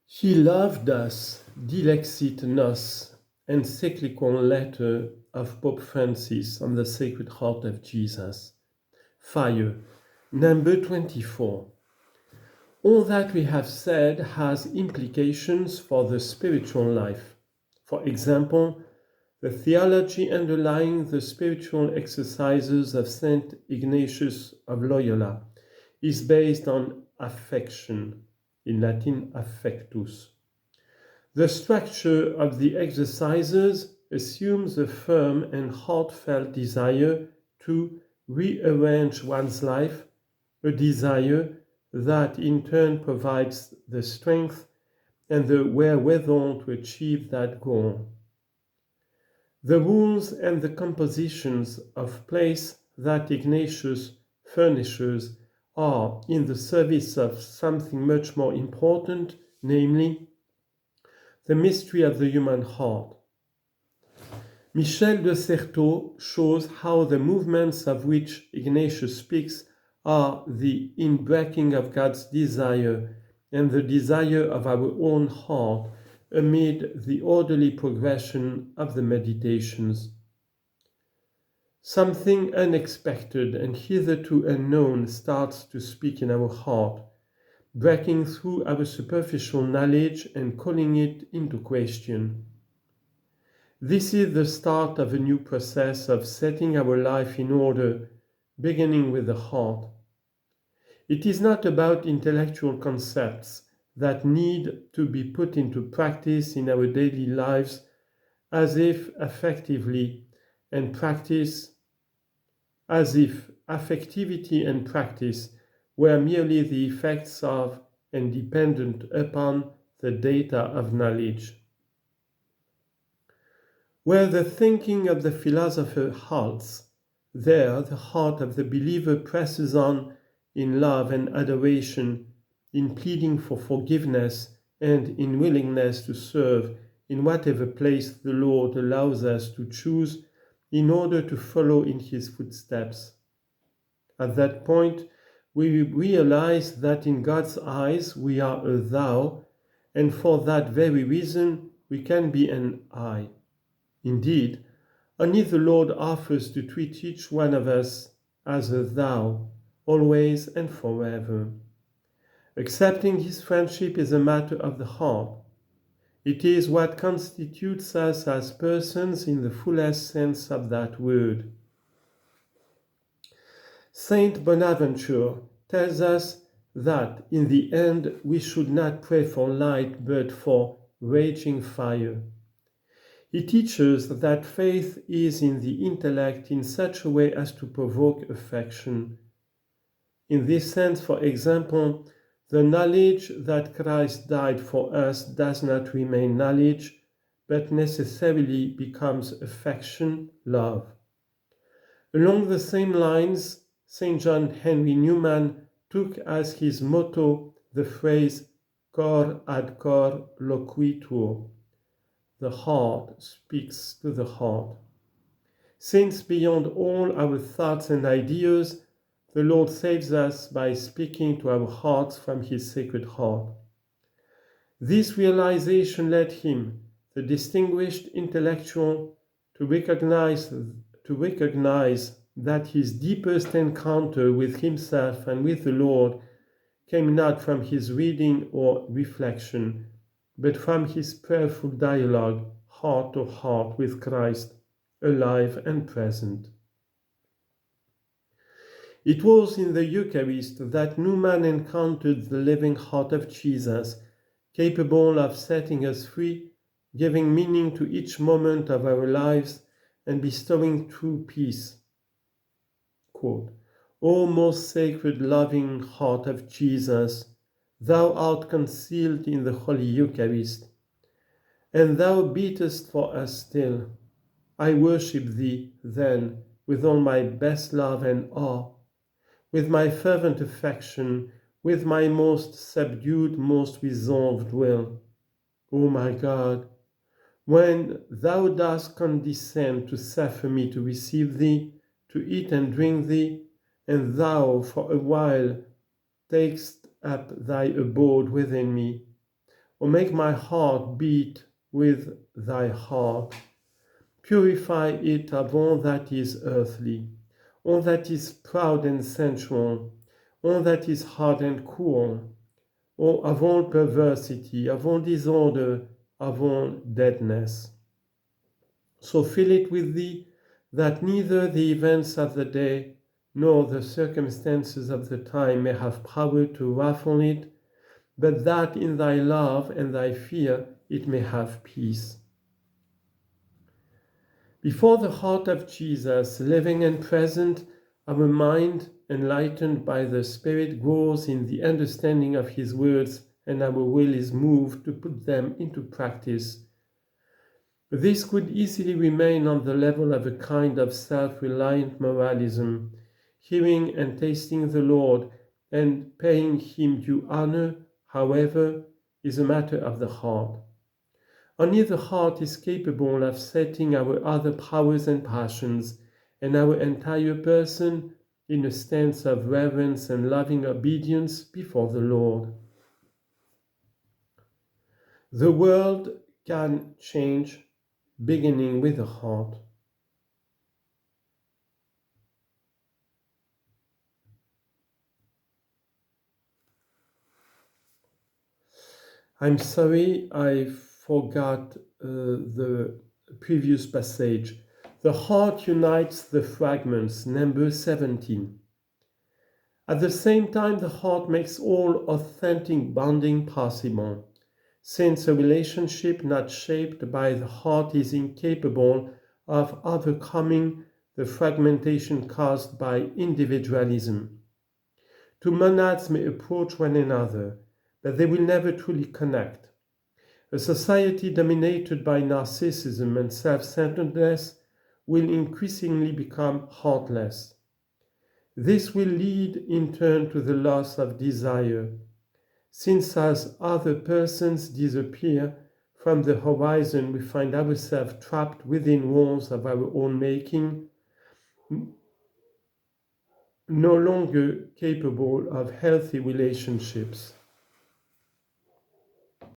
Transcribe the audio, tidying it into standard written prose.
He loved us, DILEXIT nos, Encyclical letter of Pope Francis on the Sacred Heart of Jesus. Fire. Number 24. All that we have said has implications for the spiritual life. For example, the theology underlying the spiritual exercises of Saint Ignatius of Loyola is based on affection, in Latin affectus. The structure of the exercises assumes a firm and heartfelt desire to rearrange one's life, a desire that in turn provides the strength and the wherewithal to achieve that goal. The rules and the compositions of place that Ignatius furnishes are in the service of something much more important, namely the mystery of the human heart. Michel de Certeau shows how the movements of which Ignatius speaks are the inbreaking of God's desire and the desire of our own heart amid the orderly progression of the meditations. Something unexpected and hitherto unknown starts to speak in our heart, breaking through our superficial knowledge and calling it into question. This is the start of a new process of setting our life in order, beginning with the heart. It is not about intellectual concepts that need to be put into practice in our daily lives as if affectivity and practice were merely the effects of and dependent upon the data of knowledge. Where the thinking of the philosopher halts, there the heart of the believer presses on in love and adoration, in pleading for forgiveness and in willingness to serve in whatever place the Lord allows us to choose in order to follow in his footsteps. At that point, we realize that in God's eyes we are a thou, and for that very reason we can be an I. Indeed, only the Lord offers to treat each one of us as a thou, always and forever. Accepting his friendship is a matter of the heart. It is what constitutes us as persons in the fullest sense of that word. Saint Bonaventure tells us that in the end we should not pray for light but for raging fire. He teaches that faith is in the intellect in such a way as to provoke affection. In this sense, for example, the knowledge that Christ died for us does not remain knowledge, but necessarily becomes affection, love. Along the same lines, St. John Henry Newman took as his motto the phrase cor ad cor loquitur. The heart speaks to the heart. Since beyond all our thoughts and ideas, the Lord saves us by speaking to our hearts from his sacred heart. This realization led him, the distinguished intellectual, to recognize that his deepest encounter with himself and with the Lord came not from his reading or reflection, but from his prayerful dialogue, heart to heart with Christ, alive and present. It was in the Eucharist that Newman encountered the living heart of Jesus, capable of setting us free, giving meaning to each moment of our lives, and bestowing true peace. Quote, O most sacred, loving heart of Jesus, thou art concealed in the Holy Eucharist, and thou beatest for us still. I worship thee, then, with all my best love and awe, with my fervent affection, with my most subdued, most resolved will. O my God, when thou dost condescend to suffer me to receive thee, to eat and drink thee, and thou for a while takest up thy abode within me, O make my heart beat with thy heart. Purify it of all that is earthly, all that is proud and sensual, all that is hard and cruel, of all perversity, of all disorder, of all deadness. So fill it with thee, that neither the events of the day nor the circumstances of the time may have power to ruffle it, but that in thy love and thy fear it may have peace. Before the heart of Jesus, living and present, our mind, enlightened by the Spirit, grows in the understanding of his words, and our will is moved to put them into practice. This could easily remain on the level of a kind of self-reliant moralism, hearing and tasting the Lord and paying him due honor, however, is a matter of the heart. Only the heart is capable of setting our other powers and passions and our entire person in a stance of reverence and loving obedience before the Lord. The world can change, beginning with the heart. I'm sorry, I forgot the previous passage. The heart unites the fragments, number 17. At the same time, the heart makes all authentic bonding possible, since a relationship not shaped by the heart is incapable of overcoming the fragmentation caused by individualism. Two monads may approach one another, but they will never truly connect. A society dominated by narcissism and self-centeredness will increasingly become heartless. This will lead in turn to the loss of desire, since as other persons disappear from the horizon, we find ourselves trapped within walls of our own making, no longer capable of healthy relationships.